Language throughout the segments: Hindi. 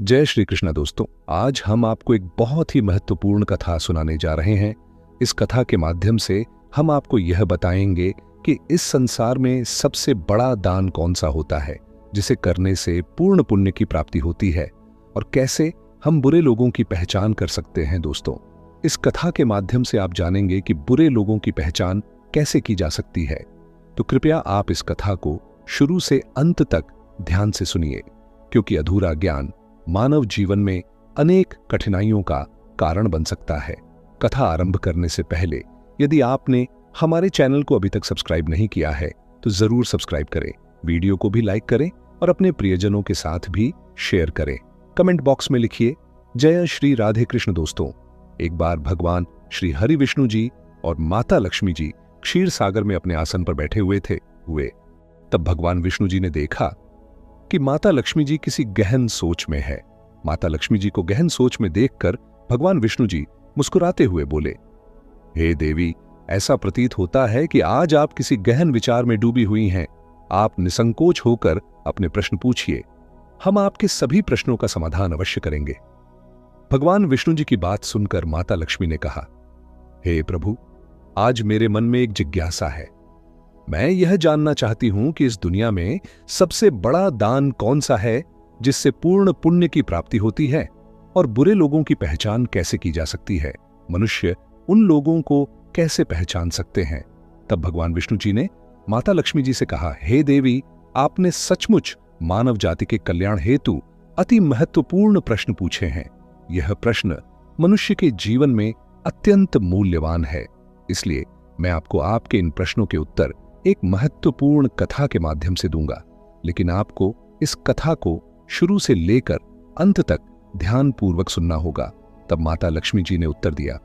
जय श्री कृष्ण दोस्तों। आज हम आपको एक बहुत ही महत्वपूर्ण कथा सुनाने जा रहे हैं। इस कथा के माध्यम से हम आपको यह बताएंगे कि इस संसार में सबसे बड़ा दान कौन सा होता है, जिसे करने से पूर्ण पुण्य की प्राप्ति होती है, और कैसे हम बुरे लोगों की पहचान कर सकते हैं। दोस्तों, इस कथा के माध्यम से आप जानेंगे कि बुरे लोगों की पहचान कैसे की जा सकती है। तो कृपया आप इस कथा को शुरू से अंत तक ध्यान से सुनिए, क्योंकि अधूरा ज्ञान मानव जीवन में अनेक कठिनाइयों का कारण बन सकता है। कथा आरंभ करने से पहले यदि आपने हमारे चैनल को अभी तक सब्सक्राइब नहीं किया है तो जरूर सब्सक्राइब करें, वीडियो को भी लाइक करें और अपने प्रियजनों के साथ भी शेयर करें। कमेंट बॉक्स में लिखिए जय श्री राधे कृष्ण। दोस्तों, एक बार भगवान श्री हरि विष्णु जी और माता लक्ष्मी जी क्षीर सागर में अपने आसन पर बैठे हुए तब भगवान विष्णु जी ने देखा कि माता लक्ष्मी जी किसी गहन सोच में है। माता लक्ष्मी जी को गहन सोच में देखकर भगवान विष्णु जी मुस्कुराते हुए बोले, हे देवी, ऐसा प्रतीत होता है कि आज आप किसी गहन विचार में डूबी हुई हैं। आप निसंकोच होकर अपने प्रश्न पूछिए, हम आपके सभी प्रश्नों का समाधान अवश्य करेंगे। भगवान विष्णु जी की बात सुनकर माता लक्ष्मी ने कहा, हे प्रभु, आज मेरे मन में एक जिज्ञासा है। मैं यह जानना चाहती हूं कि इस दुनिया में सबसे बड़ा दान कौन सा है जिससे पूर्ण पुण्य की प्राप्ति होती है, और बुरे लोगों की पहचान कैसे की जा सकती है। मनुष्य उन लोगों को कैसे पहचान सकते हैं। तब भगवान विष्णु जी ने माता लक्ष्मी जी से कहा, हे देवी, आपने सचमुच मानव जाति के कल्याण हेतु अति महत्वपूर्ण प्रश्न पूछे हैं। यह प्रश्न मनुष्य के जीवन में अत्यंत मूल्यवान है। इसलिए मैं आपको आपके इन प्रश्नों के उत्तर एक महत्वपूर्ण कथा के माध्यम से दूंगा, लेकिन आपको इस कथा को शुरू से लेकर अंत तक ध्यानपूर्वक सुनना होगा। तब माता लक्ष्मी जी ने उत्तर दिया,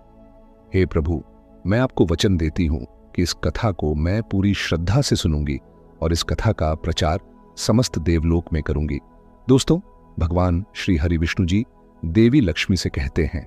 हे प्रभु, मैं आपको वचन देती हूं कि इस कथा को मैं पूरी श्रद्धा से सुनूंगी और इस कथा का प्रचार समस्त देवलोक में करूंगी। दोस्तों, भगवान श्री हरि विष्णु जी देवी लक्ष्मी से कहते हैं,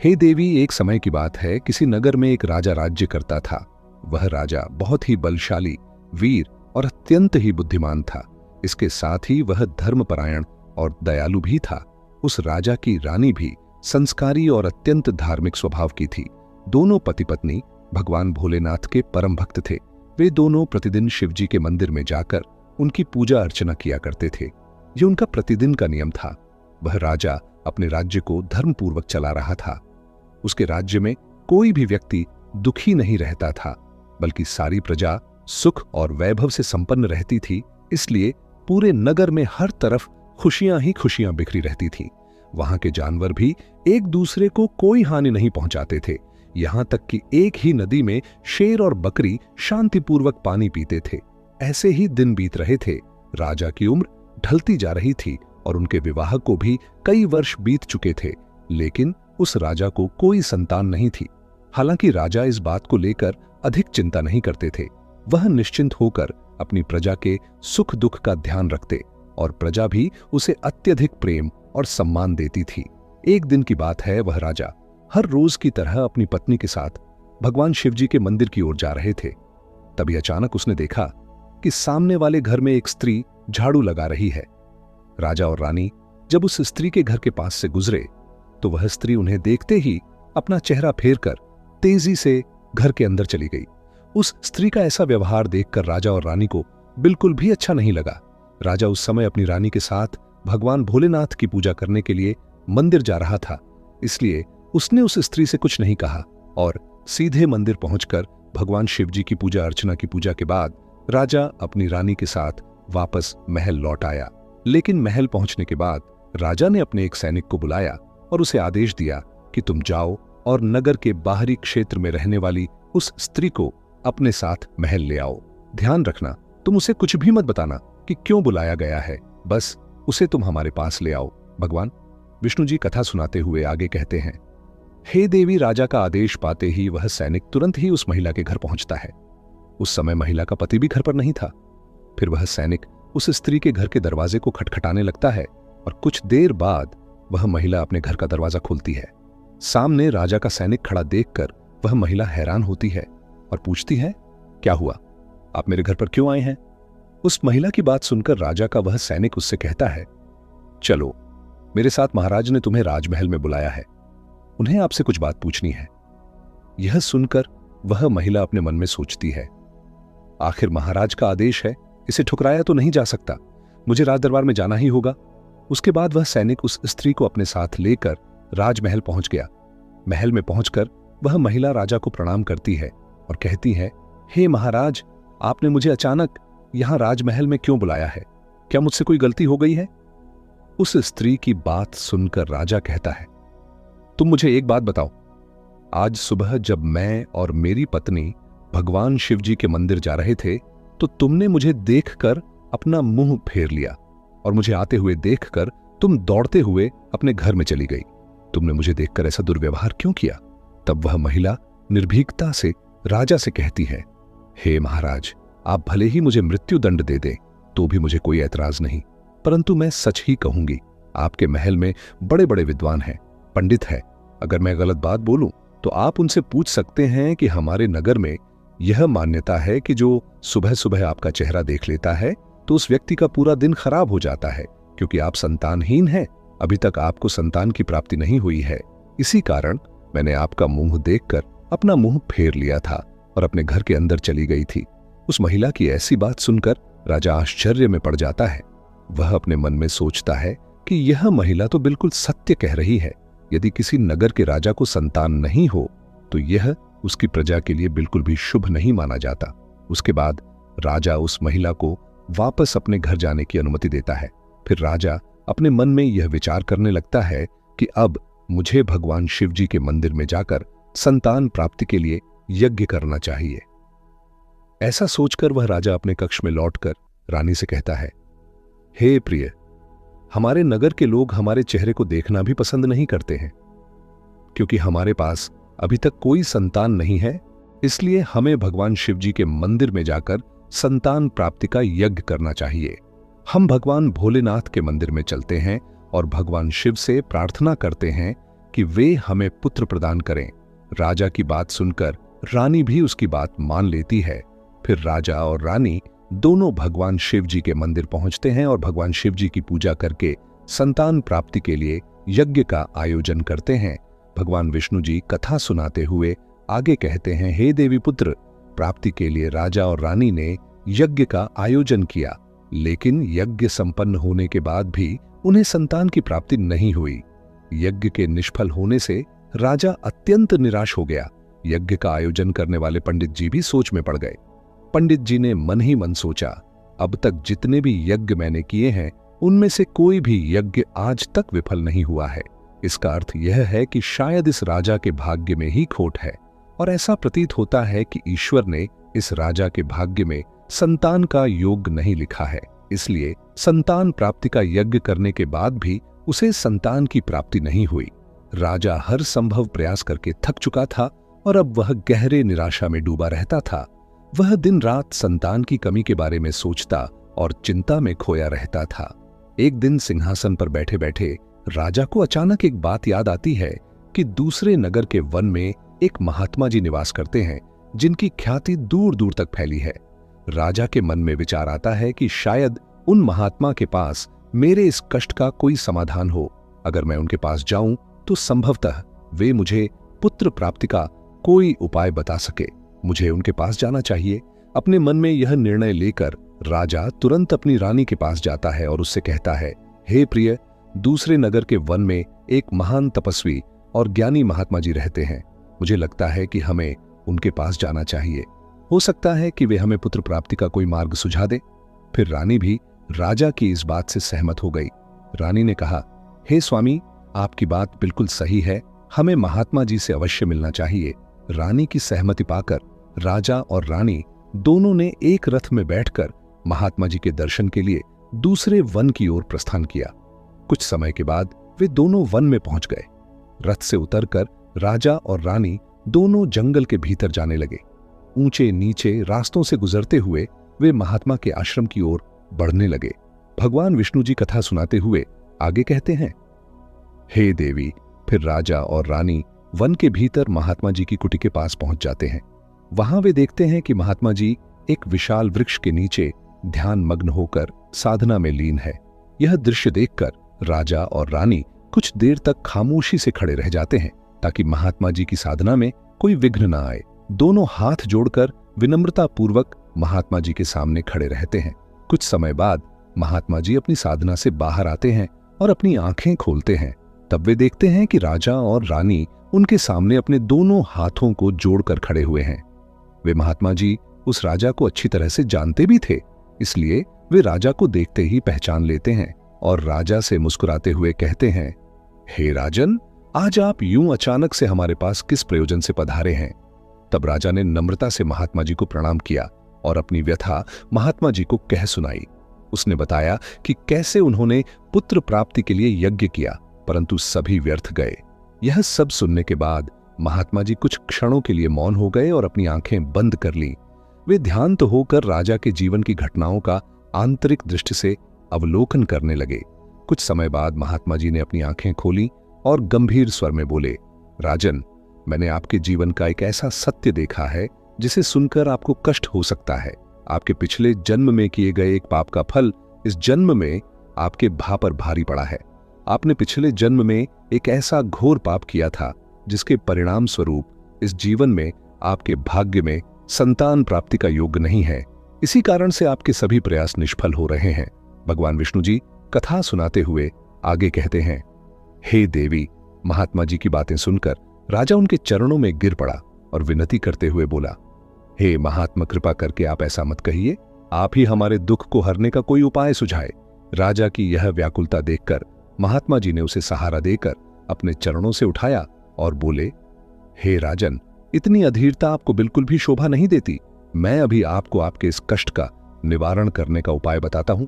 हे देवी, एक समय की बात है, किसी नगर में एक राजा राज्य करता था। वह राजा बहुत ही बलशाली, वीर और अत्यंत ही बुद्धिमान था। इसके साथ ही वह धर्मपरायण और दयालु भी था। उस राजा की रानी भी संस्कारी और अत्यंत धार्मिक स्वभाव की थी। दोनों पति पत्नी भगवान भोलेनाथ के परम भक्त थे। वे दोनों प्रतिदिन शिव जी के मंदिर में जाकर उनकी पूजा अर्चना किया करते थे। यह उनका प्रतिदिन का नियम था। वह राजा अपने राज्य को धर्मपूर्वक चला रहा था। उसके राज्य में कोई भी व्यक्ति दुखी नहीं रहता था, बल्कि सारी प्रजा सुख और वैभव से संपन्न रहती थी। इसलिए पूरे नगर में हर तरफ खुशियां ही खुशियां बिखरी रहती थीं। वहां के जानवर भी एक दूसरे को कोई हानि नहीं पहुंचाते थे। यहां तक कि एक ही नदी में शेर और बकरी शांतिपूर्वक पानी पीते थे। ऐसे ही दिन बीत रहे थे। राजा की उम्र ढलती जा रही थी और उनके विवाह को भी कई वर्ष बीत चुके थे, लेकिन उस राजा को कोई संतान नहीं थी। हालांकि राजा इस बात को लेकर अधिक चिंता नहीं करते थे। वह निश्चिंत होकर अपनी प्रजा के सुख दुख का ध्यान रखते और प्रजा भी उसे अत्यधिक प्रेम और सम्मान देती थी। एक दिन की बात है, वह राजा हर रोज की तरह अपनी पत्नी के साथ भगवान शिव जी के मंदिर की ओर जा रहे थे। तभी अचानक उसने देखा कि सामने वाले घर में एक स्त्री झाड़ू लगा रही है। राजा और रानी जब उस स्त्री के घर के पास से गुजरे तो वह स्त्री उन्हें देखते ही अपना चेहरा फेरकर तेजी से घर के अंदर चली गई। उस स्त्री का ऐसा व्यवहार देखकर राजा और रानी को बिल्कुल भी अच्छा नहीं लगा। राजा उस समय अपनी रानी के साथ भगवान भोलेनाथ की पूजा करने के लिए मंदिर जा रहा था। इसलिए उसने उस स्त्री से कुछ नहीं कहा और सीधे मंदिर पहुंचकर भगवान शिव जी की पूजा अर्चना की पूजा के बाद राजा अपनी रानी के साथ वापस महल लौट आया। लेकिन महल पहुंचने के बाद राजा ने अपने एक सैनिक को बुलाया और उसे आदेश दिया कि तुम जाओ और नगर के बाहरी क्षेत्र में रहने वाली उस स्त्री को अपने साथ महल ले आओ। ध्यान रखना, तुम उसे कुछ भी मत बताना कि क्यों बुलाया गया है, बस उसे तुम हमारे पास ले आओ। भगवान विष्णु जी कथा सुनाते हुए आगे कहते हैं, हे देवी, राजा का आदेश पाते ही वह सैनिक तुरंत ही उस महिला के घर पहुंचता है। उस समय महिला का पति भी घर पर नहीं था। फिर वह सैनिक उस स्त्री के घर के दरवाजे को खटखटाने लगता है और कुछ देर बाद वह महिला अपने घर का दरवाजा खोलती है। सामने राजा का सैनिक खड़ा देखकर वह महिला हैरान होती है और पूछती है, क्या हुआ, आप मेरे घर पर क्यों आए हैं? उस महिला की बात सुनकर राजा का वह सैनिक उससे कहता है, चलो मेरे साथ महाराज ने तुम्हें राजमहल में बुलाया है। उन्हें आपसे कुछ बात पूछनी है। यह सुनकर वह महिला अपने मन में सोचती है, आखिर महाराज का आदेश है, इसे ठुकराया तो नहीं जा सकता, मुझे राज दरबार में जाना ही होगा। उसके बाद वह सैनिक उस स्त्री को अपने साथ लेकर राजमहल पहुंच गया। महल में पहुंचकर वह महिला राजा को प्रणाम करती है और कहती है, हे महाराज, आपने मुझे अचानक यहां राजमहल में क्यों बुलाया है? क्या मुझसे कोई गलती हो गई है? उस स्त्री की बात सुनकर राजा कहता है, तुम मुझे एक बात बताओ, आज सुबह जब मैं और मेरी पत्नी भगवान शिव जी के मंदिर जा रहे थे तो तुमने मुझे देखकर अपना मुंह फेर लिया और मुझे आते हुए देखकर तुम दौड़ते हुए अपने घर में चली गई। तुमने मुझे देखकर ऐसा दुर्व्यवहार क्यों किया? तब वह महिला निर्भीकता से राजा से कहती है, हे महाराज, आप भले ही मुझे मृत्यु दंड दे दें तो भी मुझे कोई ऐतराज नहीं, परंतु मैं सच ही कहूंगी, आपके महल में बड़े बड़े विद्वान हैं, पंडित हैं। अगर मैं गलत बात बोलूं तो आप उनसे पूछ सकते हैं कि हमारे नगर में यह मान्यता है कि जो सुबह सुबह आपका चेहरा देख लेता है तो उस व्यक्ति का पूरा दिन खराब हो जाता है, क्योंकि आप संतानहीन हैं, अभी तक आपको संतान की प्राप्ति नहीं हुई है। इसी कारण मैंने आपका मुंह देखकर अपना मुंह फेर लिया था और अपने घर के अंदर चली गई थी। उस महिला की ऐसी बात सुनकर राजा आश्चर्य में पड़ जाता है। वह अपने मन में सोचता है कि यह महिला तो बिल्कुल सत्य कह रही है। यदि किसी नगर के राजा को संतान नहीं हो तो यह उसकी प्रजा के लिए बिल्कुल भी शुभ नहीं माना जाता। उसके बाद राजा उस महिला को वापस अपने घर जाने की अनुमति देता है। फिर राजा अपने मन में यह विचार करने लगता है कि अब मुझे भगवान शिव जी के मंदिर में जाकर संतान प्राप्ति के लिए यज्ञ करना चाहिए। ऐसा सोचकर वह राजा अपने कक्ष में लौटकर रानी से कहता है, हे प्रिय, हमारे नगर के लोग हमारे चेहरे को देखना भी पसंद नहीं करते हैं, क्योंकि हमारे पास अभी तक कोई संतान नहीं है। इसलिए हमें भगवान शिव जी के मंदिर में जाकर संतान प्राप्ति का यज्ञ करना चाहिए। हम भगवान भोलेनाथ के मंदिर में चलते हैं और भगवान शिव से प्रार्थना करते हैं कि वे हमें पुत्र प्रदान करें। राजा की बात सुनकर रानी भी उसकी बात मान लेती है। फिर राजा और रानी दोनों भगवान शिव जी के मंदिर पहुंचते हैं और भगवान शिव जी की पूजा करके संतान प्राप्ति के लिए यज्ञ का आयोजन करते हैं। भगवान विष्णु जी कथा सुनाते हुए आगे कहते हैं, हे देवी पुत्र, प्राप्ति के लिए राजा और रानी ने यज्ञ का आयोजन किया, लेकिन यज्ञ संपन्न होने के बाद भी उन्हें संतान की प्राप्ति नहीं हुई। यज्ञ के निष्फल होने से राजा अत्यंत निराश हो गया। यज्ञ का आयोजन करने वाले पंडित जी भी सोच में पड़ गए। पंडित जी ने मन ही मन सोचा, अब तक जितने भी यज्ञ मैंने किए हैं उनमें से कोई भी यज्ञ आज तक विफल नहीं हुआ है। इसका अर्थ यह है कि शायद इस राजा के भाग्य में ही खोट है, और ऐसा प्रतीत होता है कि ईश्वर ने इस राजा के भाग्य में संतान का योग नहीं लिखा है। इसलिए संतान प्राप्ति का यज्ञ करने के बाद भी उसे संतान की प्राप्ति नहीं हुई। राजा हर संभव प्रयास करके थक चुका था और अब वह गहरे निराशा में डूबा रहता था। वह दिन रात संतान की कमी के बारे में सोचता और चिंता में खोया रहता था। एक दिन सिंहासन पर बैठे बैठे राजा को अचानक एक बात याद आती है कि दूसरे नगर के वन में एक महात्मा जी निवास करते हैं, जिनकी ख्याति दूर दूर तक फैली है। राजा के मन में विचार आता है कि शायद उन महात्मा के पास मेरे इस कष्ट का कोई समाधान हो। अगर मैं उनके पास जाऊं तो संभवतः वे मुझे पुत्र प्राप्ति का कोई उपाय बता सके। मुझे उनके पास जाना चाहिए। अपने मन में यह निर्णय लेकर राजा तुरंत अपनी रानी के पास जाता है और उससे कहता है, हे प्रिय, दूसरे नगर के वन में एक महान तपस्वी और ज्ञानी महात्मा जी रहते हैं। मुझे लगता है कि हमें उनके पास जाना चाहिए। हो सकता है कि वे हमें पुत्र प्राप्ति का कोई मार्ग सुझा दे। फिर रानी भी राजा की इस बात से सहमत हो गई। रानी ने कहा, हे स्वामी, आपकी बात बिल्कुल सही है, हमें महात्मा जी से अवश्य मिलना चाहिए। रानी की सहमति पाकर राजा और रानी दोनों ने एक रथ में बैठकर महात्मा जी के दर्शन के लिए दूसरे वन की ओर प्रस्थान किया। कुछ समय के बाद वे दोनों वन में पहुंच गए। रथ से उतरकर राजा और रानी दोनों जंगल के भीतर जाने लगे। ऊंचे नीचे रास्तों से गुजरते हुए वे महात्मा के आश्रम की ओर बढ़ने लगे। भगवान विष्णु जी कथा सुनाते हुए आगे कहते हैं, हे देवी। फिर राजा और रानी वन के भीतर महात्मा जी की कुटी के पास पहुंच जाते हैं। वहां वे देखते हैं कि महात्मा जी एक विशाल वृक्ष के नीचे ध्यान मग्न होकर साधना में लीन है। यह दृश्य देखकर राजा और रानी कुछ देर तक खामोशी से खड़े रह जाते हैं ताकि महात्मा जी की साधना में कोई विघ्न न आए। दोनों हाथ जोड़कर विनम्रता पूर्वक महात्मा जी के सामने खड़े रहते हैं। कुछ समय बाद महात्मा जी अपनी साधना से बाहर आते हैं और अपनी आंखें खोलते हैं। तब वे देखते हैं कि राजा और रानी उनके सामने अपने दोनों हाथों को जोड़कर खड़े हुए हैं। वे महात्मा जी उस राजा को अच्छी तरह से जानते भी थे, इसलिए वे राजा को देखते ही पहचान लेते हैं और राजा से मुस्कुराते हुए कहते हैं, हे राजन, आज आप यूं अचानक से हमारे पास किस प्रयोजन से पधारे हैं? तब राजा ने नम्रता से महात्मा जी को प्रणाम किया और अपनी व्यथा महात्मा जी को कह सुनाई। उसने बताया कि कैसे उन्होंने पुत्र प्राप्ति के लिए यज्ञ किया, परंतु सभी व्यर्थ गए। यह सब सुनने के बाद महात्मा जी कुछ क्षणों के लिए मौन हो गए और अपनी आंखें बंद कर ली। वे ध्यानत होकर राजा के जीवन की घटनाओं का आंतरिक दृष्टि से अवलोकन करने लगे। कुछ समय बाद महात्मा जी ने अपनी आंखें खोली और गंभीर स्वर में बोले, राजन, मैंने आपके जीवन का एक ऐसा सत्य देखा है जिसे सुनकर आपको कष्ट हो सकता है। आपके पिछले जन्म में किए गए एक पाप का फल इस जन्म में आपके भा पर भारी पड़ा है। आपने पिछले जन्म में एक ऐसा घोर पाप किया था जिसके परिणाम स्वरूप इस जीवन में आपके भाग्य में संतान प्राप्ति का योग नहीं है। इसी कारण से आपके सभी प्रयास निष्फल हो रहे हैं। भगवान विष्णु जी कथा सुनाते हुए आगे कहते हैं, हे देवी। महात्मा जी की बातें सुनकर राजा उनके चरणों में गिर पड़ा और विनती करते हुए बोला, हे महात्मा, कृपा करके आप ऐसा मत कहिए, आप ही हमारे दुख को हरने का कोई उपाय सुझाए। राजा की यह व्याकुलता देखकर महात्मा जी ने उसे सहारा देकर अपने चरणों से उठाया और बोले, हे राजन, इतनी अधीरता आपको बिल्कुल भी शोभा नहीं देती। मैं अभी आपको आपके इस कष्ट का निवारण करने का उपाय बताता हूं,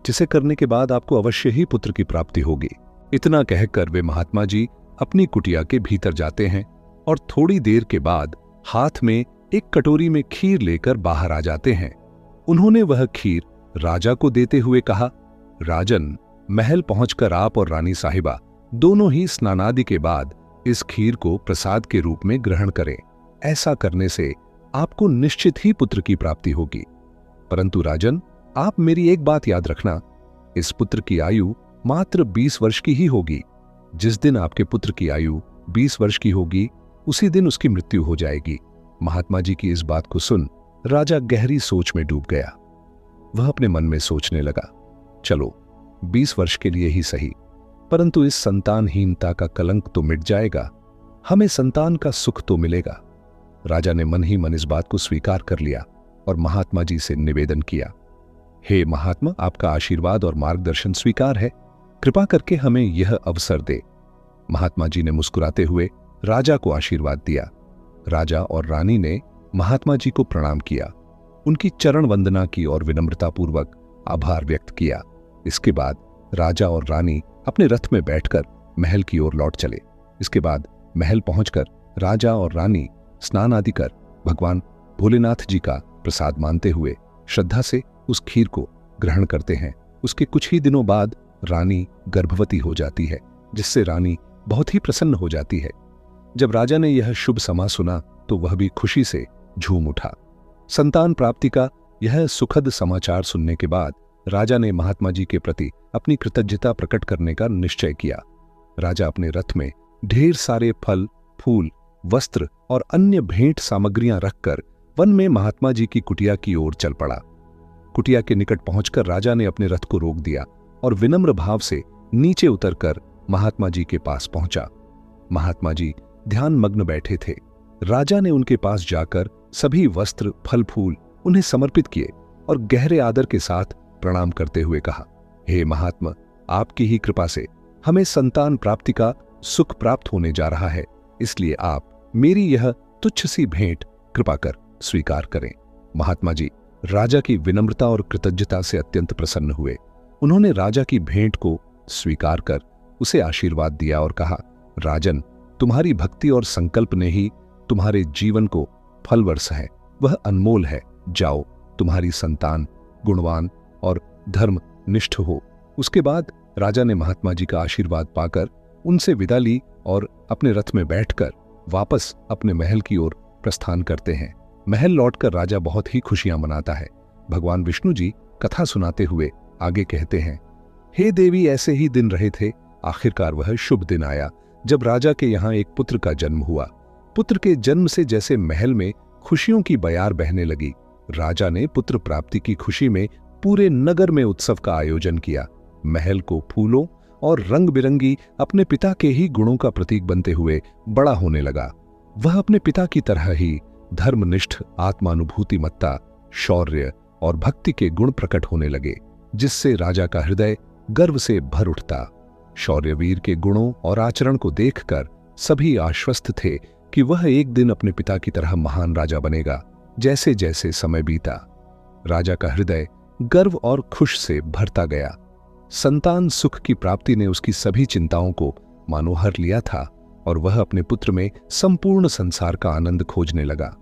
जिसे करने के बाद आपको अवश्य ही पुत्र की प्राप्ति होगी। इतना कहकर वे महात्मा जी अपनी कुटिया के भीतर जाते हैं और थोड़ी देर के बाद हाथ में एक कटोरी में खीर लेकर बाहर आ जाते हैं। उन्होंने वह खीर राजा को देते हुए कहा, राजन, महल पहुंचकर आप और रानी साहिबा दोनों ही स्नानादि के बाद इस खीर को प्रसाद के रूप में ग्रहण करें। ऐसा करने से आपको निश्चित ही पुत्र की प्राप्ति होगी। परंतु राजन, आप मेरी एक बात याद रखना, इस पुत्र की आयु मात्र 20 वर्ष की ही होगी। जिस दिन आपके पुत्र की आयु 20 वर्ष की होगी, उसी दिन उसकी मृत्यु हो जाएगी। महात्मा जी की इस बात को सुन राजा गहरी सोच में डूब गया। वह अपने मन में सोचने लगा, चलो 20 वर्ष के लिए ही सही, परंतु इस संतानहीनता का कलंक तो मिट जाएगा, हमें संतान का सुख तो मिलेगा। राजा ने मन ही मन इस बात को स्वीकार कर लिया और महात्मा जी से निवेदन किया, हे महात्मा, आपका आशीर्वाद और मार्गदर्शन स्वीकार है, कृपा करके हमें यह अवसर दे। महात्मा जी ने मुस्कुराते हुए राजा को आशीर्वाद दिया। राजा और रानी ने महात्मा जी को प्रणाम किया, उनकी चरण वंदना की और विनम्रतापूर्वक आभार व्यक्त किया। इसके बाद राजा और रानी अपने रथ में बैठकर महल की ओर लौट चले। इसके बाद महल पहुंचकर राजा और रानी स्नान आदि कर भगवान भोलेनाथ जी का प्रसाद मानते हुए श्रद्धा से उस खीर को ग्रहण करते हैं। उसके कुछ ही दिनों बाद रानी गर्भवती हो जाती है, जिससे रानी बहुत ही प्रसन्न हो जाती है। जब राजा ने यह शुभ समाचार सुना तो वह भी खुशी से झूम उठा। संतान प्राप्ति का यह सुखद समाचार सुनने के बाद राजा ने महात्मा जी के प्रति अपनी कृतज्ञता प्रकट करने का निश्चय किया। राजा अपने रथ में ढेर सारे फल, फूल, वस्त्र और अन्य भेंट सामग्रियां रखकर वन में महात्मा जी की कुटिया की ओर चल पड़ा। कुटिया के निकट पहुंचकर राजा ने अपने रथ को रोक दिया और विनम्र भाव से नीचे उतरकर महात्मा जी के पास पहुंचा। महात्मा जी ध्यान मग्न बैठे थे। राजा ने उनके पास जाकर सभी वस्त्र, फल, फूल उन्हें समर्पित किए और गहरे आदर के साथ प्रणाम करते हुए कहा, हे महात्मा, आपकी ही कृपा से हमें संतान प्राप्ति का सुख प्राप्त होने जा रहा है, इसलिए आप मेरी यह तुच्छ सी भेंट कृपा कर स्वीकार करें। महात्मा जी राजा की विनम्रता और कृतज्ञता से अत्यंत प्रसन्न हुए। उन्होंने राजा की भेंट को स्वीकार कर उसे आशीर्वाद दिया और कहा, राजन, तुम्हारी भक्ति और संकल्प ने ही तुम्हारे जीवन को फलवर्ष है, वह अनमोल है। जाओ, तुम्हारी संतान गुणवान और धर्मनिष्ठ हो। उसके बाद राजा ने महात्मा जी का आशीर्वाद पाकर उनसे विदा ली और अपने रथ में बैठकर वापस अपने महल की ओर प्रस्थान करते हैं। महल लौटकर राजा बहुत ही खुशियां मनाता है। भगवान विष्णु जी कथा सुनाते हुए आगे कहते हैं, हे देवी, ऐसे ही दिन रहे थे। आखिरकार वह शुभ दिन आया जब राजा के यहाँ एक पुत्र का जन्म हुआ। पुत्र के जन्म से जैसे महल में खुशियों की बयार बहने लगी। राजा ने पुत्र प्राप्ति की खुशी में पूरे नगर में उत्सव का आयोजन किया। महल को फूलों और रंग बिरंगी अपने पिता के ही गुणों का प्रतीक बनते हुए बड़ा होने लगा। वह अपने पिता की तरह ही धर्मनिष्ठ, आत्मानुभूतिमत्ता, शौर्य और भक्ति के गुण प्रकट होने लगे, जिससे राजा का हृदय गर्व से भर उठता। शौर्यवीर के गुणों और आचरण को देखकर सभी आश्वस्त थे कि वह एक दिन अपने पिता की तरह महान राजा बनेगा। जैसे जैसे समय बीता, राजा का हृदय गर्व और खुश से भरता गया। संतान सुख की प्राप्ति ने उसकी सभी चिंताओं को मानो हर लिया था और वह अपने पुत्र में संपूर्ण संसार का आनंद खोजने लगा।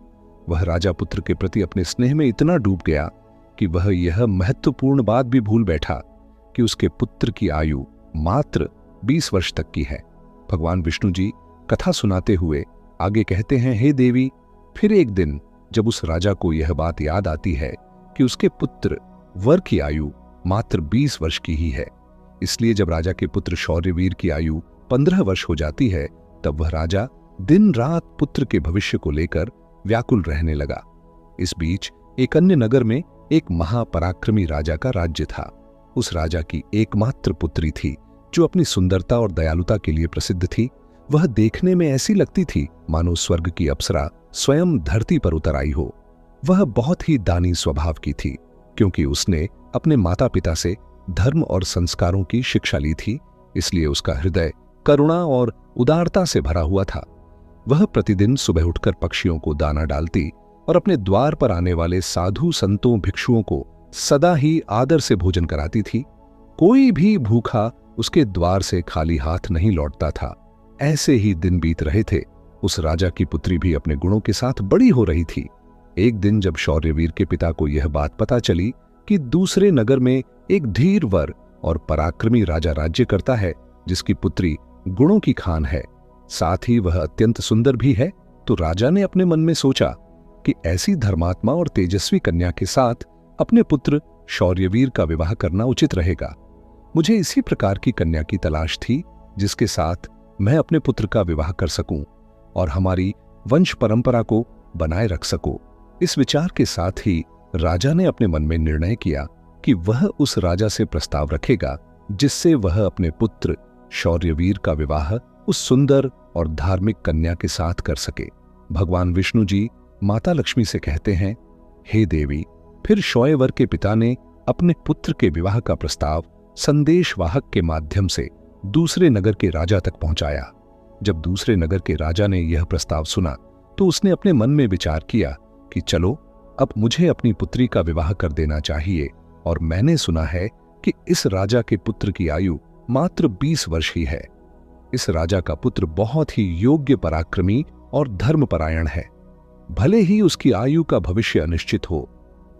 वह राजा पुत्र के प्रति अपने स्नेह में इतना डूब गया कि वह यह महत्वपूर्ण बात भी भूल बैठा कि उसके पुत्र की आयु मात्र 20 वर्ष तक की है। भगवान विष्णु जी कथा सुनाते हुए आगे कहते हैं, हे देवी, फिर एक दिन जब उस राजा को यह बात याद आती है कि उसके पुत्र वर की आयु मात्र 20 वर्ष की ही है, इसलिए जब राजा के पुत्र शौर्यवीर की आयु 15 वर्ष हो जाती है, तब वह राजा दिन रात पुत्र के भविष्य को लेकर व्याकुल रहने लगा। इस बीच एक अन्य नगर में एक महापराक्रमी राजा का राज्य था। उस राजा की एकमात्र पुत्री थी जो अपनी सुंदरता और दयालुता के लिए प्रसिद्ध थी। वह देखने में ऐसी लगती थी मानो स्वर्ग की अप्सरा स्वयं धरती पर उतर आई हो। वह बहुत ही दानी स्वभाव की थी, क्योंकि उसने अपने माता पिता से धर्म और संस्कारों की शिक्षा ली थी, इसलिए उसका हृदय करुणा और उदारता से भरा हुआ था। वह प्रतिदिन सुबह उठकर पक्षियों को दाना डालती और अपने द्वार पर आने वाले साधु संतों भिक्षुओं को सदा ही आदर से भोजन कराती थी। कोई भी भूखा उसके द्वार से खाली हाथ नहीं लौटता था। ऐसे ही दिन बीत रहे थे। उस राजा की पुत्री भी अपने गुणों के साथ बड़ी हो रही थी। एक दिन जब शौर्यवीर के पिता को यह बात पता चली कि दूसरे नगर में एक धीर वर और पराक्रमी राजा राज्य करता है, जिसकी पुत्री गुणों की खान है, साथ ही वह अत्यंत सुंदर भी है, तो राजा ने अपने मन में सोचा कि ऐसी धर्मात्मा और तेजस्वी कन्या के साथ अपने पुत्र शौर्यवीर का विवाह करना उचित रहेगा। मुझे इसी प्रकार की कन्या की तलाश थी जिसके साथ मैं अपने पुत्र का विवाह कर सकूं और हमारी वंश परंपरा को बनाए रख सकूं। इस विचार के साथ ही राजा ने अपने मन में निर्णय किया कि वह उस राजा से प्रस्ताव रखेगा जिससे वह अपने पुत्र शौर्यवीर का विवाह उस सुंदर और धार्मिक कन्या के साथ कर सके। भगवान विष्णु जी माता लक्ष्मी से कहते हैं, हे देवी, फिर शौर्यवर के पिता ने अपने पुत्र के विवाह का प्रस्ताव संदेशवाहक के माध्यम से दूसरे नगर के राजा तक पहुंचाया। जब दूसरे नगर के राजा ने यह प्रस्ताव सुना तो उसने अपने मन में विचार किया कि चलो, अब मुझे अपनी पुत्री का विवाह कर देना चाहिए, और मैंने सुना है कि इस राजा के पुत्र की आयु मात्र 20 वर्ष ही है। इस राजा का पुत्र बहुत ही योग्य, पराक्रमी और धर्मपरायण है। भले ही उसकी आयु का भविष्य अनिश्चित हो,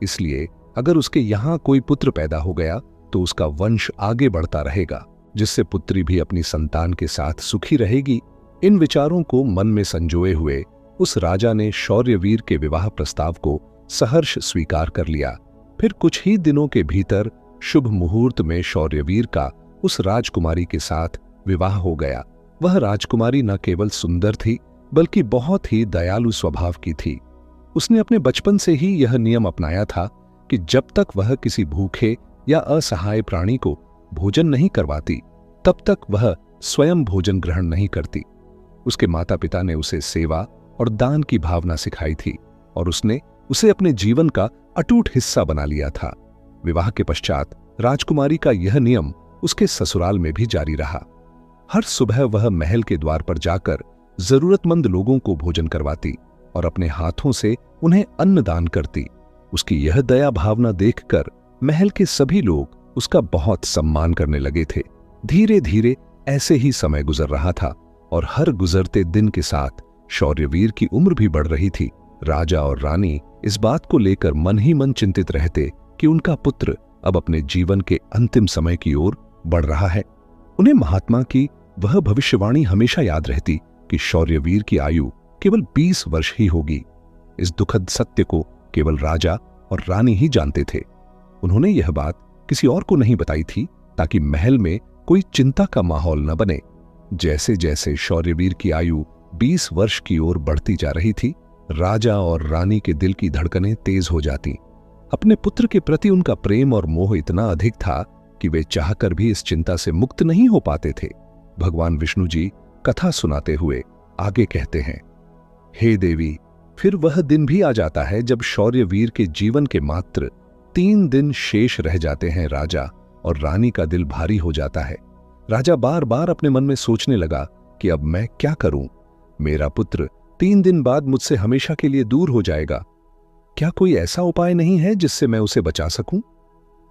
इसलिए अगर उसके यहां कोई पुत्र पैदा हो गया तो उसका वंश आगे बढ़ता रहेगा, जिससे पुत्री भी अपनी संतान के साथ सुखी रहेगी। इन विचारों को मन में संजोए हुए उस राजा ने शौर्यवीर के विवाह प्रस्ताव को सहर्ष स्वीकार कर लिया। फिर कुछ ही दिनों के भीतर शुभ मुहूर्त में शौर्यवीर का उस राजकुमारी के साथ विवाह हो गया। वह राजकुमारी न केवल सुंदर थी बल्कि बहुत ही दयालु स्वभाव की थी। उसने अपने बचपन से ही यह नियम अपनाया था कि जब तक वह किसी भूखे या असहाय प्राणी को भोजन नहीं करवाती, तब तक वह स्वयं भोजन ग्रहण नहीं करती। उसके माता पिता ने उसे सेवा और दान की भावना सिखाई थी और उसने उसे अपने जीवन का अटूट हिस्सा बना लिया था। विवाह के पश्चात राजकुमारी का यह नियम उसके ससुराल में भी जारी रहा। हर सुबह वह महल के द्वार पर जाकर जरूरतमंद लोगों को भोजन करवाती और अपने हाथों से उन्हें अन्न दान करती। उसकी यह दया भावना देखकर महल के सभी लोग उसका बहुत सम्मान करने लगे थे। धीरे धीरे ऐसे ही समय गुजर रहा था और हर गुजरते दिन के साथ शौर्यवीर की उम्र भी बढ़ रही थी। राजा और रानी इस बात को लेकर मन ही मन चिंतित रहते कि उनका पुत्र अब अपने जीवन के अंतिम समय की ओर बढ़ रहा है। उन्हें महात्मा की वह भविष्यवाणी हमेशा याद रहती कि शौर्यवीर की आयु केवल 20 वर्ष ही होगी। इस दुखद सत्य को केवल राजा और रानी ही जानते थे। उन्होंने यह बात किसी और को नहीं बताई थी, ताकि महल में कोई चिंता का माहौल न बने। जैसे जैसे शौर्यवीर की आयु 20 वर्ष की ओर बढ़ती जा रही थी, राजा और रानी के दिल की धड़कनें तेज हो जाती। अपने पुत्र के प्रति उनका प्रेम और मोह इतना अधिक था कि वे चाहकर भी इस चिंता से मुक्त नहीं हो पाते थे। भगवान विष्णु जी कथा सुनाते हुए आगे कहते हैं, हे देवी, फिर वह दिन भी आ जाता है जब शौर्यवीर के जीवन के मात्र 3 दिन शेष रह जाते हैं। राजा और रानी का दिल भारी हो जाता है। राजा बार बार अपने मन में सोचने लगा कि अब मैं क्या करूं? मेरा पुत्र 3 दिन बाद मुझसे हमेशा के लिए दूर हो जाएगा। क्या कोई ऐसा उपाय नहीं है जिससे मैं उसे बचा सकूं?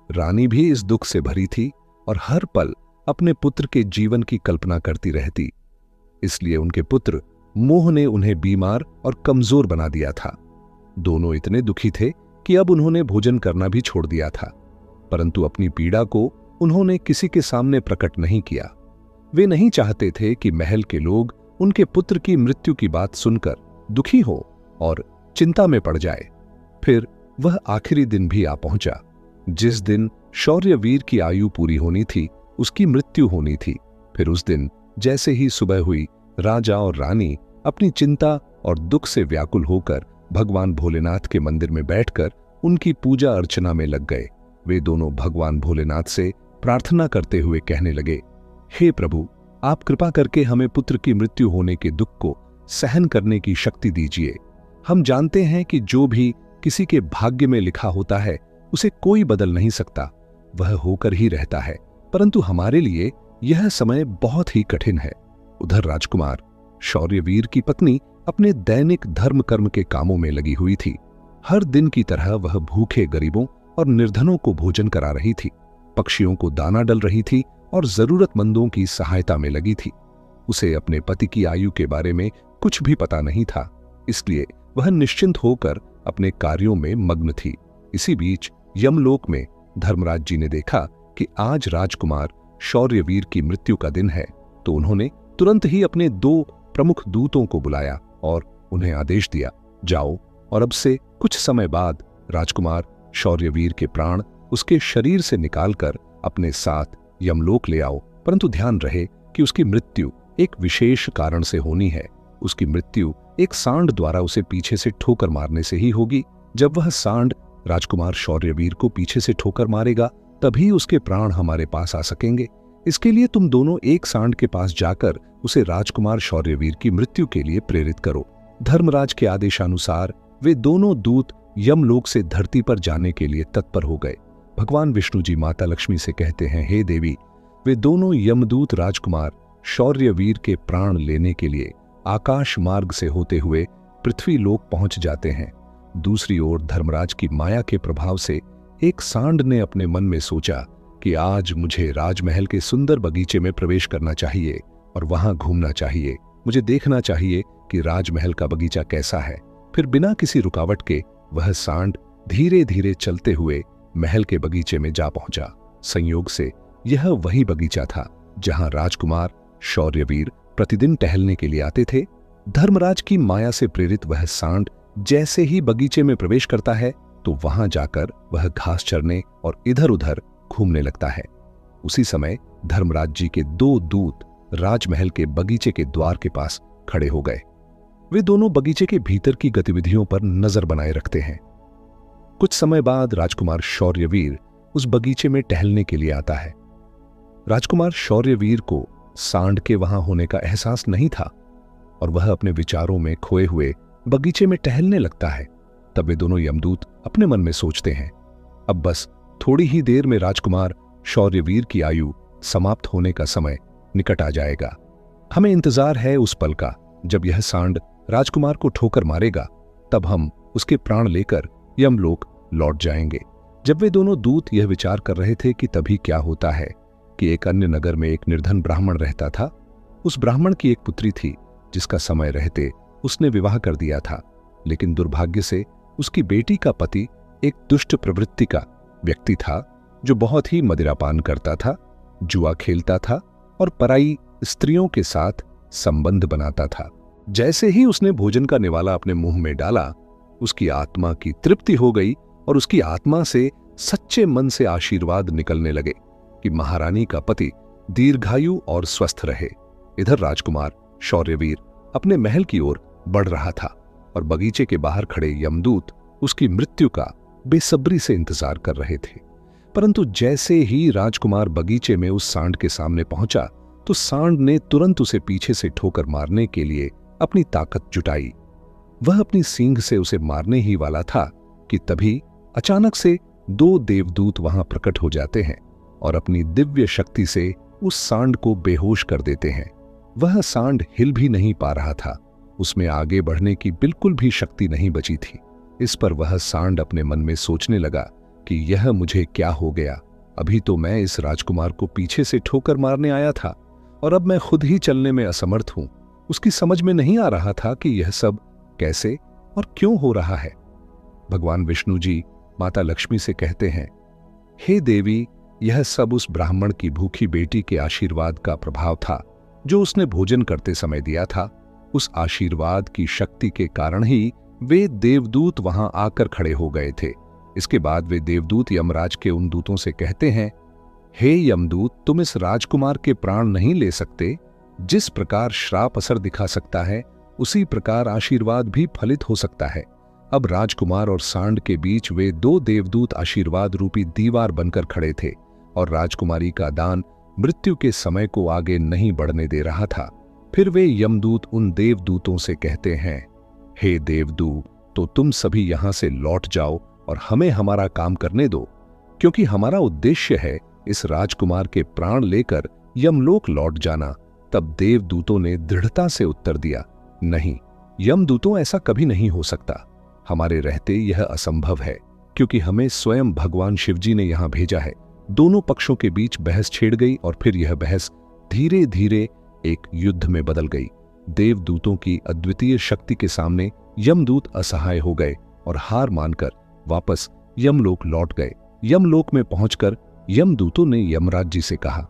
रानी भी इस दुख से भरी थी और हर पल अपने पुत्र के जीवन की कल्पना करती रहती। इसलिए उनके पुत्र मोह ने उन्हें बीमार और कमजोर बना दिया था। दोनों इतने दुखी थे कि अब उन्होंने भोजन करना भी छोड़ दिया था, परंतु अपनी पीड़ा को उन्होंने किसी के सामने प्रकट नहीं किया। वे नहीं चाहते थे कि महल के लोग उनके पुत्र की मृत्यु की बात सुनकर दुखी हो और चिंता में पड़ जाए। फिर वह आखिरी दिन भी आ पहुंचा, जिस दिन शौर्यवीर की आयु पूरी होनी थी, उसकी मृत्यु होनी थी। फिर उस दिन जैसे ही सुबह हुई, राजा और रानी अपनी चिंता और दुख से व्याकुल होकर भगवान भोलेनाथ के मंदिर में बैठकर उनकी पूजा अर्चना में लग गए। वे दोनों भगवान भोलेनाथ से प्रार्थना करते हुए कहने लगे, हे प्रभु, आप कृपा करके हमें पुत्र की मृत्यु होने के दुख को सहन करने की शक्ति दीजिए। हम जानते हैं कि जो भी किसी के भाग्य में लिखा होता है उसे कोई बदल नहीं सकता, वह होकर ही रहता है, परंतु हमारे लिए यह समय बहुत ही कठिन है। उधर राजकुमार शौर्यवीर की पत्नी अपने दैनिक धर्म कर्म के कामों में लगी हुई थी। हर दिन की तरह वह भूखे गरीबों और निर्धनों को भोजन करा रही थी, पक्षियों को दाना डल रही थी और जरूरतमंदों की सहायता में लगी थी। उसे अपने पति की आयु के बारे में कुछ भी पता नहीं था, इसलिए वह निश्चिंत होकर अपने कार्यों में मग्न थी। इसी बीच यमलोक में धर्मराज जी ने देखा कि आज राजकुमार शौर्यवीर की मृत्यु का दिन है, तो उन्होंने तुरंत ही अपने 2 प्रमुख दूतों को बुलाया और उन्हें आदेश दिया, जाओ और अब से कुछ समय बाद राजकुमार शौर्यवीर के प्राण उसके शरीर से निकालकर अपने साथ यमलोक ले आओ, परंतु ध्यान रहे कि उसकी मृत्यु एक विशेष कारण से होनी है। उसकी मृत्यु एक सांड द्वारा उसे पीछे से ठोकर मारने से ही होगी। जब वह सांड राजकुमार शौर्यवीर को पीछे से ठोकर मारेगा, तभी उसके प्राण हमारे पास आ सकेंगे। इसके लिए तुम दोनों एक सांड के पास जाकर उसे राजकुमार शौर्यवीर की मृत्यु के लिए प्रेरित करो। धर्मराज के आदेशानुसार वे दोनों दूत यमलोक से धरती पर जाने के लिए तत्पर हो गए। भगवान विष्णु जी माता लक्ष्मी से कहते हैं, हे देवी, वे दोनों यमदूत राजकुमार शौर्यवीर के प्राण लेने के लिए आकाश मार्ग से होते हुए पृथ्वी लोक पहुंच जाते हैं। दूसरी ओर धर्मराज की माया के प्रभाव से एक सांड ने अपने मन में सोचा कि आज मुझे राजमहल के सुंदर बगीचे में प्रवेश करना चाहिए और वहां घूमना चाहिए। मुझे देखना चाहिए कि राजमहल का बगीचा कैसा है। फिर बिना किसी रुकावट के वह सांड धीरे धीरे चलते हुए महल के बगीचे में जा पहुंचा। संयोग से यह वही बगीचा था जहां राजकुमार शौर्यवीर प्रतिदिन टहलने के लिए आते थे। धर्मराज की माया से प्रेरित वह सांड जैसे ही बगीचे में प्रवेश करता है, तो वहां जाकर वह घास चरने और इधर उधर घूमने लगता है। उसी समय धर्मराज जी के 2 दूत राजमहल के बगीचे के द्वार के पास खड़े हो गए। वे दोनों बगीचे के भीतर की गतिविधियों पर नजर बनाए रखते हैं। कुछ समय बाद राजकुमार शौर्यवीर उस बगीचे में टहलने के लिए आता है। राजकुमार शौर्यवीर को सांड के वहां होने का एहसास नहीं था और वह अपने विचारों में खोए हुए बगीचे में टहलने लगता है। तब वे दोनों यमदूत अपने मन में सोचते हैं, अब बस थोड़ी ही देर में राजकुमार शौर्यवीर की आयु समाप्त होने का समय निकट आ जाएगा। हमें इंतजार है उस पल का जब यह सांड राजकुमार को ठोकर मारेगा, तब हम उसके प्राण लेकर यमलोक लौट जाएंगे। जब वे दोनों दूत यह विचार कर रहे थे कि तभी क्या होता है कि एक अन्य नगर में एक निर्धन ब्राह्मण रहता था। उस ब्राह्मण की एक पुत्री थी जिसका समय रहते उसने विवाह कर दिया था, लेकिन दुर्भाग्य से उसकी बेटी का पति एक दुष्ट प्रवृत्ति का व्यक्ति था जो बहुत ही मदिरापान करता था, जुआ खेलता था और पराई स्त्रियों के साथ संबंध बनाता था। जैसे ही उसने भोजन का निवाला अपने मुंह में डाला, उसकी आत्मा की तृप्ति हो गई और उसकी आत्मा से सच्चे मन से आशीर्वाद निकलने लगे कि महारानी का पति दीर्घायु और स्वस्थ रहे। इधर राजकुमार शौर्यवीर अपने महल की ओर बढ़ रहा था और बगीचे के बाहर खड़े यमदूत उसकी मृत्यु का बेसब्री से इंतजार कर रहे थे। परंतु जैसे ही राजकुमार बगीचे में उस सांड के सामने पहुंचा तो सांड ने तुरंत उसे पीछे से ठोकर मारने के लिए अपनी ताकत जुटाई। वह अपनी सींग से उसे मारने ही वाला था कि तभी अचानक से दो देवदूत वहां प्रकट हो जाते हैं और अपनी दिव्य शक्ति से उस सांड को बेहोश कर देते हैं। वह सांड हिल भी नहीं पा रहा था, उसमें आगे बढ़ने की बिल्कुल भी शक्ति नहीं बची थी। इस पर वह सांड अपने मन में सोचने लगा कि यह मुझे क्या हो गया, अभी तो मैं इस राजकुमार को पीछे से ठोकर मारने आया था और अब मैं खुद ही चलने में असमर्थ हूं। उसकी समझ में नहीं आ रहा था कि यह सब कैसे और क्यों हो रहा है। भगवान विष्णु जी माता लक्ष्मी से कहते हैं, हे देवी, यह सब उस ब्राह्मण की भूखी बेटी के आशीर्वाद का प्रभाव था जो उसने भोजन करते समय दिया था। उस आशीर्वाद की शक्ति के कारण ही वे देवदूत वहां आकर खड़े हो गए थे। इसके बाद वे देवदूत यमराज के उन दूतों से कहते हैं, हे यमदूत, तुम इस राजकुमार के प्राण नहीं ले सकते। जिस प्रकार श्राप असर दिखा सकता है उसी प्रकार आशीर्वाद भी फलित हो सकता है। अब राजकुमार और सांड के बीच वे दो देवदूत आशीर्वाद रूपी दीवार बनकर खड़े थे और राजकुमारी का दान मृत्यु के समय को आगे नहीं बढ़ने दे रहा था। फिर वे यमदूत उन देवदूतों से कहते हैं, हे देवदूत, तो तुम सभी यहां से लौट जाओ और हमें हमारा काम करने दो, क्योंकि हमारा उद्देश्य है इस राजकुमार के प्राण लेकर यमलोक लौट जाना। तब देवदूतों ने दृढ़ता से उत्तर दिया, नहीं यमदूतों, ऐसा कभी नहीं हो सकता। हमारे रहते यह असंभव है, क्योंकि हमें स्वयं भगवान शिवजी ने यहां भेजा है। दोनों पक्षों के बीच बहस छिड़ गई और फिर यह बहस धीरे धीरे एक युद्ध में बदल गई। देवदूतों की अद्वितीय शक्ति के सामने यमदूत असहाय हो गए और हार मानकर वापस यमलोक लौट गए। यमलोक में पहुंचकर यमदूतों ने यमराज जी से कहा,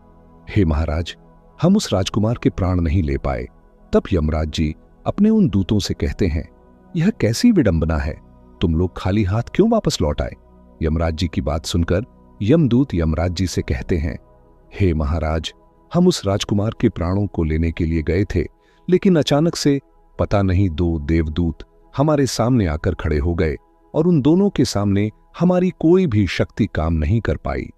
हे महाराज, हम उस राजकुमार के प्राण नहीं ले पाए। तब यमराज जी अपने उन दूतों से कहते हैं, यह कैसी विडंबना है, तुम लोग खाली हाथ क्यों वापस लौट आए? यमराज जी की बात सुनकर यमदूत यमराज जी से कहते हैं, हे महाराज, हम उस राजकुमार के प्राणों को लेने के लिए गए थे, लेकिन अचानक से पता नहीं दो देवदूत हमारे सामने आकर खड़े हो गए और उन दोनों के सामने हमारी कोई भी शक्ति काम नहीं कर पाई।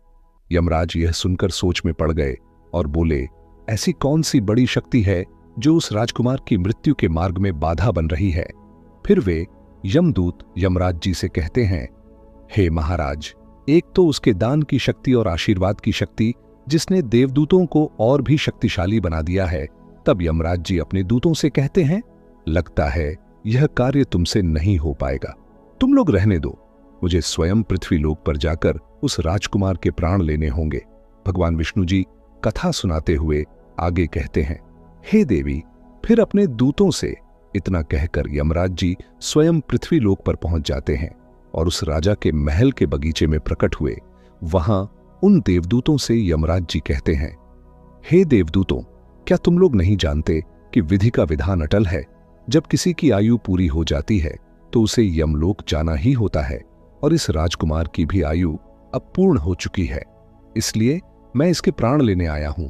यमराज यह सुनकर सोच में पड़ गए और बोले, ऐसी कौन सी बड़ी शक्ति है जो उस राजकुमार की मृत्यु के मार्ग में बाधा बन रही है? फिर वे यमदूत यमराज जी से कहते हैं, हे महाराज, एक तो उसके दान की शक्ति और आशीर्वाद की शक्ति जिसने देवदूतों को और भी शक्तिशाली बना दिया है। तब यमराज जी अपने दूतों से कहते हैं, लगता है यह कार्य तुमसे नहीं हो पाएगा, तुम लोग रहने दो, मुझे स्वयं पृथ्वी लोक पर जाकर उस राजकुमार के प्राण लेने होंगे। भगवान विष्णु जी कथा सुनाते हुए आगे कहते हैं, हे देवी, फिर अपने दूतों से इतना कहकर यमराज जी स्वयं पृथ्वी लोक पर पहुंच जाते हैं और उस राजा के महल के बगीचे में प्रकट हुए। वहां उन देवदूतों से यमराज जी कहते हैं, हे देवदूतों, क्या तुम लोग नहीं जानते कि विधि का विधान अटल है? जब किसी की आयु पूरी हो जाती है तो उसे यमलोक जाना ही होता है और इस राजकुमार की भी आयु अब पूर्ण हो चुकी है, इसलिए मैं इसके प्राण लेने आया हूं।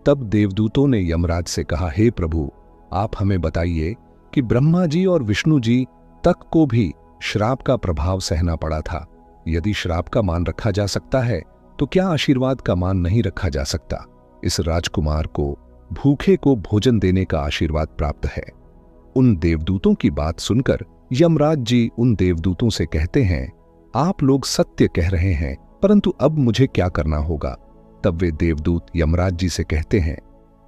तब देवदूतों ने यमराज से कहा, हे प्रभु, आप हमें बताइए कि ब्रह्मा जी और विष्णु जी तक को भी श्राप का प्रभाव सहना पड़ा था। यदि श्राप का मान रखा जा सकता है तो क्या आशीर्वाद का मान नहीं रखा जा सकता? इस राजकुमार को भूखे को भोजन देने का आशीर्वाद प्राप्त है। उन देवदूतों की बात सुनकर यमराज जी उन देवदूतों से कहते हैं, आप लोग सत्य कह रहे हैं, परंतु अब मुझे क्या करना होगा? तब वे देवदूत यमराज जी से कहते हैं,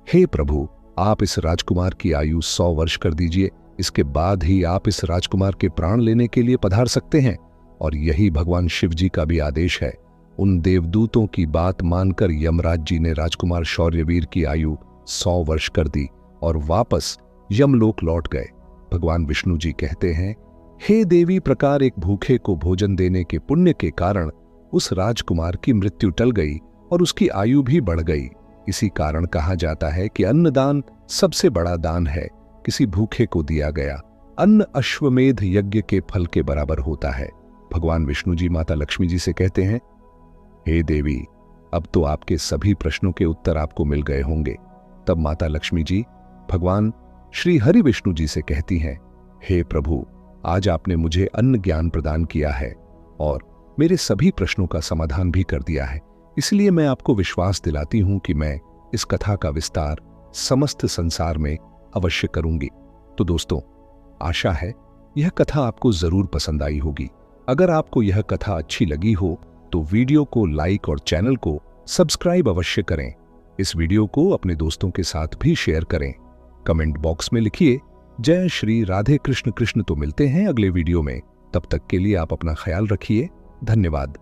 हे प्रभु, आप इस राजकुमार की आयु 100 वर्ष कर दीजिए, इसके बाद ही आप इस राजकुमार के प्राण लेने के लिए पधार सकते हैं। और यही भगवान शिव जी का भी आदेश है। उन देवदूतों की बात मानकर यमराज जी ने राजकुमार शौर्यवीर की आयु 100 वर्ष कर दी और वापस यमलोक लौट गए। भगवान विष्णु जी कहते हैं, हे देवी, प्रकार एक भूखे को भोजन देने के पुण्य के कारण उस राजकुमार की मृत्यु टल गई और उसकी आयु भी बढ़ गई। इसी कारण कहा जाता है कि अन्नदान सबसे बड़ा दान है। किसी भूखे को दिया गया अन्न अश्वमेध यज्ञ के फल के बराबर होता है। भगवान विष्णु जी माता लक्ष्मी जी से कहते हैं, हे देवी, अब तो आपके सभी प्रश्नों के उत्तर आपको मिल गए होंगे। तब माता लक्ष्मी जी भगवान श्री हरि विष्णु जी से कहती हैं, हे प्रभु, आज आपने मुझे अन्न ज्ञान प्रदान किया है और मेरे सभी प्रश्नों का समाधान भी कर दिया है, इसलिए मैं आपको विश्वास दिलाती हूं कि मैं इस कथा का विस्तार समस्त संसार में अवश्य करूंगी। तो दोस्तों, आशा है यह कथा आपको जरूर पसंद आई होगी। अगर आपको यह कथा अच्छी लगी हो तो वीडियो को लाइक और चैनल को सब्सक्राइब अवश्य करें। इस वीडियो को अपने दोस्तों के साथ भी शेयर करें। कमेंट बॉक्स में लिखिए जय श्री राधे कृष्ण कृष्ण। तो मिलते हैं अगले वीडियो में। तब तक के लिए आप अपना ख्याल रखिए। धन्यवाद।